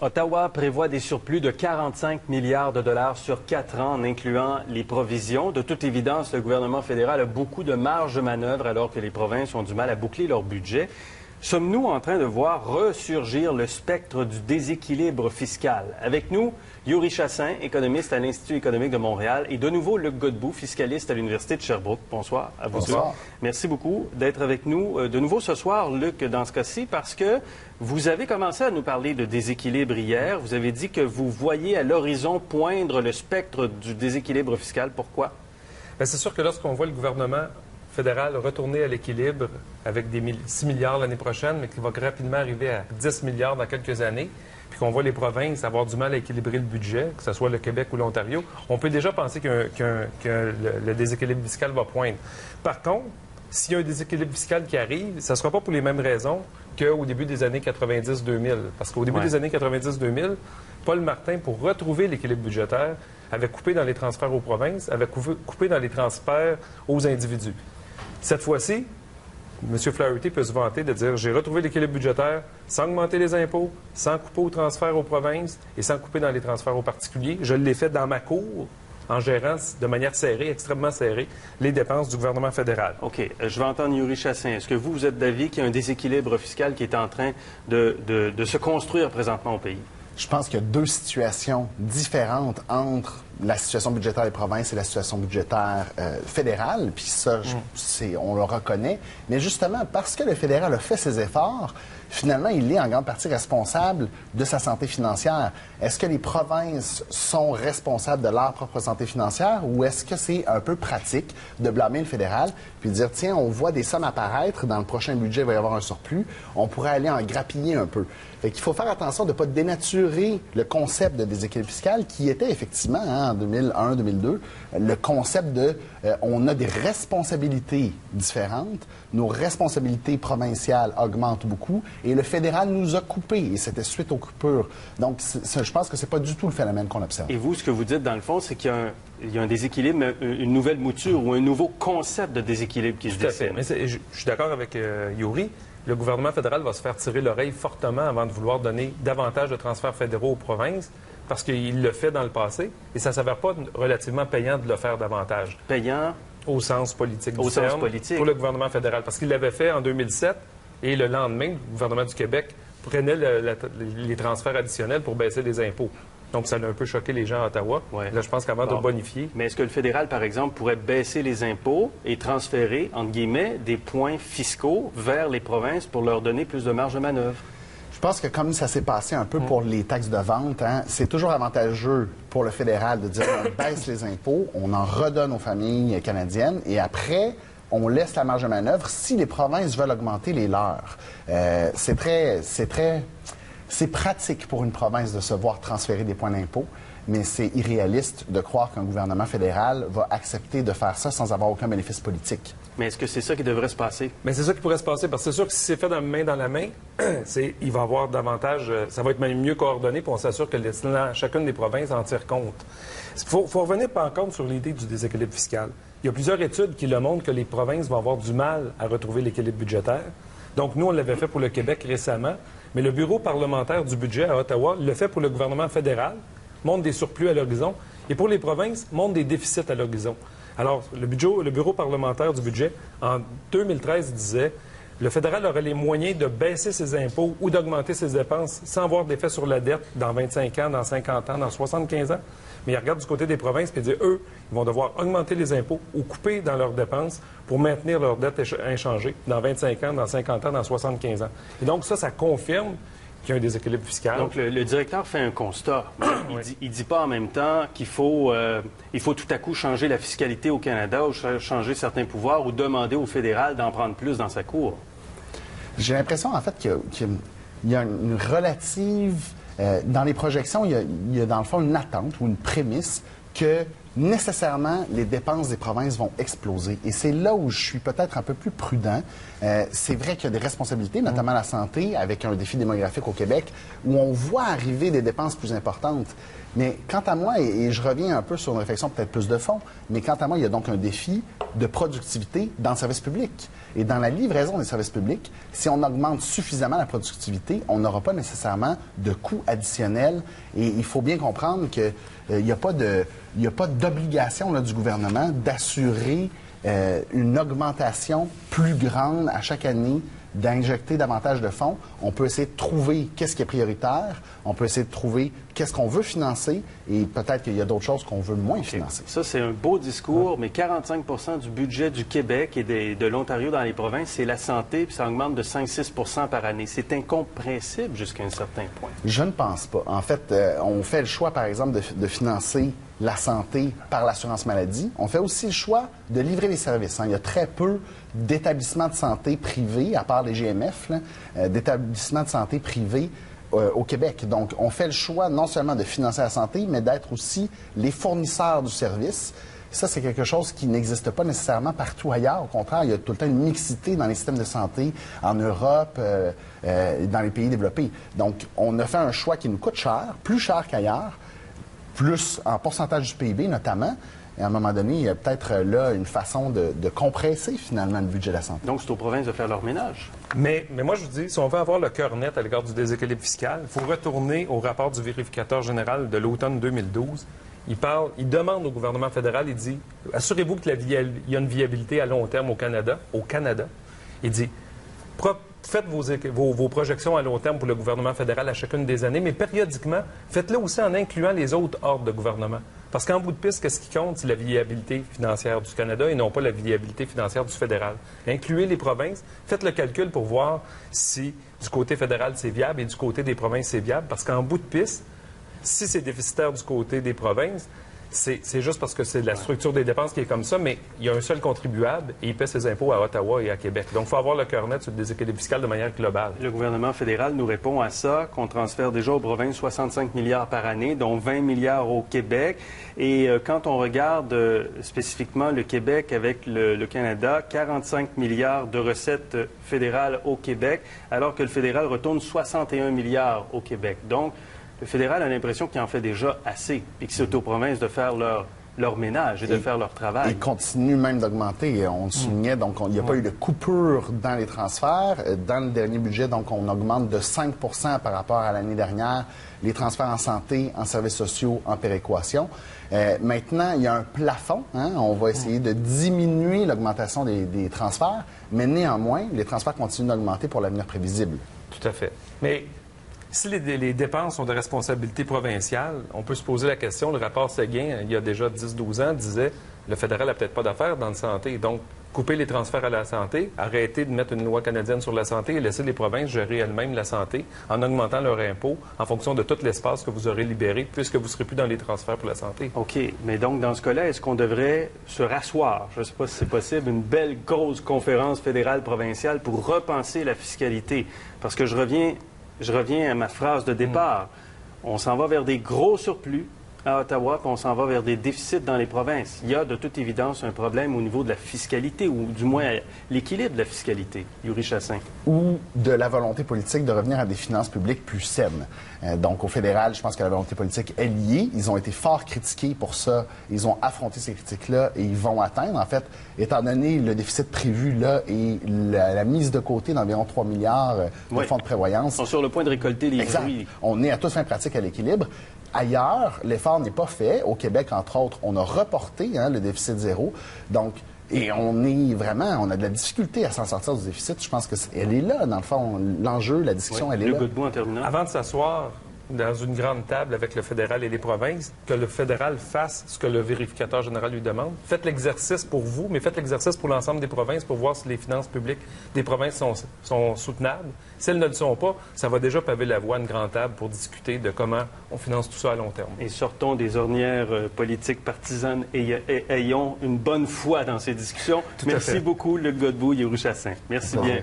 Ottawa prévoit des surplus de 45 milliards de dollars sur 4 ans, en incluant les provisions. De toute évidence, le gouvernement fédéral a beaucoup de marge de manœuvre alors que les provinces ont du mal à boucler leur budget. Sommes-nous en train de voir ressurgir le spectre du déséquilibre fiscal? Avec nous, Yuri Chassin, économiste à l'Institut économique de Montréal, et de nouveau Luc Godbout, fiscaliste à l'Université de Sherbrooke. Bonsoir à vous deux. Merci beaucoup d'être avec nous de nouveau ce soir, Luc, dans ce cas-ci, parce que vous avez commencé à nous parler de déséquilibre hier. Vous avez dit que vous voyez à l'horizon poindre le spectre du déséquilibre fiscal. Pourquoi? Bien, c'est sûr que lorsqu'on voit le gouvernement fédéral retourner à l'équilibre avec 6 milliards l'année prochaine, mais qui va rapidement arriver à 10 milliards dans quelques années, puis qu'on voit les provinces avoir du mal à équilibrer le budget, que ce soit le Québec ou l'Ontario, on peut déjà penser que le déséquilibre fiscal va poindre. Par contre, s'il y a un déséquilibre fiscal qui arrive, ça ne sera pas pour les mêmes raisons qu'au début des années 90-2000. Parce qu'au début des années 90-2000, Paul Martin, pour retrouver l'équilibre budgétaire, avait coupé dans les transferts aux provinces, avait coupé dans les transferts aux individus. Cette fois-ci, M. Flaherty peut se vanter de dire « J'ai retrouvé l'équilibre budgétaire sans augmenter les impôts, sans couper aux transferts aux provinces et sans couper dans les transferts aux particuliers. Je l'ai fait dans ma cour en gérant de manière serrée, extrêmement serrée, les dépenses du gouvernement fédéral. » OK. Je vais entendre Yuri Chassin. Est-ce que vous êtes d'avis qu'il y a un déséquilibre fiscal qui est en train de se construire présentement au pays? Je pense qu'il y a deux situations différentes entre la situation budgétaire des provinces et la situation budgétaire fédérale. Puis ça, on le reconnaît. Mais justement, parce que le fédéral a fait ses efforts, finalement, il est en grande partie responsable de sa santé financière. Est-ce que les provinces sont responsables de leur propre santé financière ou est-ce que c'est un peu pratique de blâmer le fédéral puis de dire, tiens, on voit des sommes apparaître, dans le prochain budget, il va y avoir un surplus, on pourrait aller en grappiller un peu. Fait qu'il faut faire attention de ne pas dénaturer le concept de déséquilibre fiscal qui était effectivement, en 2001-2002, le concept de on a des responsabilités différentes, nos responsabilités provinciales augmentent beaucoup et le fédéral nous a coupés et c'était suite aux coupures. Donc, je pense que c'est pas du tout le phénomène qu'on observe. Et vous, ce que vous dites, dans le fond, c'est qu'il y a un déséquilibre, une nouvelle mouture ou un nouveau concept de déséquilibre qui se dessine. Tout à fait. Mais je suis d'accord avec Yuri. Le gouvernement fédéral va se faire tirer l'oreille fortement avant de vouloir donner davantage de transferts fédéraux aux provinces parce qu'il le fait dans le passé et ça ne s'avère pas relativement payant de le faire davantage. Payant? Au sens politique du terme, pour le gouvernement fédéral. Parce qu'il l'avait fait en 2007 et le lendemain, le gouvernement du Québec prenait les transferts additionnels pour baisser les impôts. Donc, ça a un peu choqué les gens à Ottawa. Ouais. Là, je pense qu'avant de bonifier... Mais est-ce que le fédéral, par exemple, pourrait baisser les impôts et transférer, entre guillemets, des points fiscaux vers les provinces pour leur donner plus de marge de manœuvre? Je pense que comme ça s'est passé un peu pour les taxes de vente, c'est toujours avantageux pour le fédéral de dire on baisse les impôts, on en redonne aux familles canadiennes et après... on laisse la marge de manœuvre si les provinces veulent augmenter les leurs. C'est pratique pour une province de se voir transférer des points d'impôt, mais c'est irréaliste de croire qu'un gouvernement fédéral va accepter de faire ça sans avoir aucun bénéfice politique. Mais est-ce que c'est ça qui devrait se passer? Mais c'est ça qui pourrait se passer, parce que c'est sûr que si c'est fait main dans la main, il va y avoir davantage... ça va être même mieux coordonné, puis on s'assure que chacune des provinces en tire compte. Il faut revenir par contre sur l'idée du déséquilibre fiscal. Il y a plusieurs études qui le montrent que les provinces vont avoir du mal à retrouver l'équilibre budgétaire. Donc, nous, on l'avait fait pour le Québec récemment, mais le Bureau parlementaire du budget à Ottawa le fait pour le gouvernement fédéral, montre des surplus à l'horizon, et pour les provinces, montre des déficits à l'horizon. Alors, le Bureau parlementaire du budget, en 2013, disait le fédéral aurait les moyens de baisser ses impôts ou d'augmenter ses dépenses sans avoir d'effet sur la dette dans 25 ans, dans 50 ans, dans 75 ans. Mais ils regardent du côté des provinces et disent, eux, ils vont devoir augmenter les impôts ou couper dans leurs dépenses pour maintenir leur dette inchangée dans 25 ans, dans 50 ans, dans 75 ans. Et donc, ça confirme qu'il y a un déséquilibre fiscal. Donc, le directeur fait un constat. Il dit pas en même temps qu'il faut tout à coup changer la fiscalité au Canada ou changer certains pouvoirs ou demander au fédéral d'en prendre plus dans sa cour. J'ai l'impression, en fait, qu'il y a une relative... dans les projections, il y a dans le fond une attente ou une prémisse que nécessairement, les dépenses des provinces vont exploser. Et c'est là où je suis peut-être un peu plus prudent. C'est vrai qu'il y a des responsabilités, notamment la santé, avec un défi démographique au Québec, où on voit arriver des dépenses plus importantes. Mais quant à moi, et je reviens un peu sur une réflexion peut-être plus de fond, mais quant à moi, il y a donc un défi de productivité dans le service public. Et dans la livraison des services publics, si on augmente suffisamment la productivité, on n'aura pas nécessairement de coûts additionnels. Et il faut bien comprendre qu'il n'y a pas d'obligation du gouvernement d'assurer une augmentation plus grande à chaque année, d'injecter davantage de fonds. On peut essayer de trouver qu'est-ce qui est prioritaire, on peut essayer de trouver qu'est-ce qu'on veut financer et peut-être qu'il y a d'autres choses qu'on veut moins financer. Ça, c'est un beau discours, mais 45 du budget du Québec et de l'Ontario dans les provinces, c'est la santé, puis ça augmente de 5-6 par année. C'est incompréhensible jusqu'à un certain point. Je ne pense pas. En fait, on fait le choix, par exemple, de financer la santé par l'assurance maladie. On fait aussi le choix de livrer les services. Il y a très peu d'établissements de santé privés, à part les GMF, d'établissements de santé privés au Québec. Donc, on fait le choix non seulement de financer la santé, mais d'être aussi les fournisseurs du service. Ça, c'est quelque chose qui n'existe pas nécessairement partout ailleurs. Au contraire, il y a tout le temps une mixité dans les systèmes de santé en Europe, dans les pays développés. Donc, on a fait un choix qui nous coûte cher, plus cher qu'ailleurs, plus en pourcentage du PIB notamment. Et à un moment donné, il y a peut-être là une façon de compresser finalement le budget de la santé. Donc, c'est aux provinces de faire leur ménage. Mais moi, je vous dis, si on veut avoir le cœur net à l'égard du déséquilibre fiscal, il faut retourner au rapport du vérificateur général de l'automne 2012. Il demande au gouvernement fédéral, il dit, assurez-vous qu'il y a une viabilité à long terme au Canada. Il dit, faites vos projections à long terme pour le gouvernement fédéral à chacune des années, mais périodiquement, faites-le aussi en incluant les autres ordres de gouvernement. Parce qu'en bout de piste, qu'est-ce qui compte? C'est la viabilité financière du Canada et non pas la viabilité financière du fédéral. Incluez les provinces, faites le calcul pour voir si du côté fédéral c'est viable et du côté des provinces c'est viable. Parce qu'en bout de piste, si c'est déficitaire du côté des provinces, c'est juste parce que c'est la structure des dépenses qui est comme ça, mais il y a un seul contribuable et il paie ses impôts à Ottawa et à Québec. Donc, il faut avoir le cœur net sur le déséquilibre fiscal de manière globale. Le gouvernement fédéral nous répond à ça, qu'on transfère déjà aux provinces 65 milliards par année, dont 20 milliards au Québec. Et quand on regarde spécifiquement le Québec avec le Canada, 45 milliards de recettes fédérales au Québec, alors que le fédéral retourne 61 milliards au Québec. Donc, le fédéral a l'impression qu'il en fait déjà assez, puis que c'est aux provinces de faire leur ménage et de faire leur travail. Et continue même d'augmenter. On le soulignait, donc il n'y a pas eu de coupure dans les transferts. Dans le dernier budget, donc on augmente de 5 par rapport à l'année dernière les transferts en santé, en services sociaux, en péréquation. Maintenant, il y a un plafond. On va essayer de diminuer l'augmentation des transferts, mais néanmoins, les transferts continuent d'augmenter pour l'avenir prévisible. Tout à fait. Mais si les dépenses sont de responsabilité provinciale, on peut se poser la question, le rapport Séguin, il y a déjà 10-12 ans, disait le fédéral n'a peut-être pas d'affaires dans la santé. Donc, couper les transferts à la santé, arrêter de mettre une loi canadienne sur la santé et laisser les provinces gérer elles-mêmes la santé en augmentant leurs impôts en fonction de tout l'espace que vous aurez libéré puisque vous ne serez plus dans les transferts pour la santé. OK. Mais donc, dans ce cas-là, est-ce qu'on devrait se rasseoir, je ne sais pas si c'est possible, une belle grosse conférence fédérale provinciale pour repenser la fiscalité? Parce que je reviens à ma phrase de départ. On s'en va vers des gros surplus à Ottawa, puis on s'en va vers des déficits dans les provinces. Il y a de toute évidence un problème au niveau de la fiscalité, ou du moins l'équilibre de la fiscalité. Yuri Chassin. Ou de la volonté politique de revenir à des finances publiques plus saines. Donc, au fédéral, je pense que la volonté politique est liée. Ils ont été fort critiqués pour ça. Ils ont affronté ces critiques-là et ils vont atteindre. En fait, étant donné le déficit prévu là et la mise de côté d'environ 3 milliards de fonds de prévoyance. Ils sont sur le point de récolter les fruits. On est à toute fin pratique à l'équilibre. Ailleurs, l'effort n'est pas fait. Au Québec, entre autres, on a reporté le déficit zéro. Donc, et on a de la difficulté à s'en sortir du déficit. Je pense qu'elle est là, dans le fond. L'enjeu, la discussion, elle est là. Le Godbout en terminant. Avant de s'asseoir dans une grande table avec le fédéral et les provinces, que le fédéral fasse ce que le vérificateur général lui demande. Faites l'exercice pour vous, mais faites l'exercice pour l'ensemble des provinces pour voir si les finances publiques des provinces sont soutenables. Si elles ne le sont pas, ça va déjà paver la voie à une grande table pour discuter de comment on finance tout ça à long terme. Et sortons des ornières politiques partisanes et ayons une bonne foi dans ces discussions. Merci beaucoup, Luc Godbout, Yuri Chassin. Merci bien.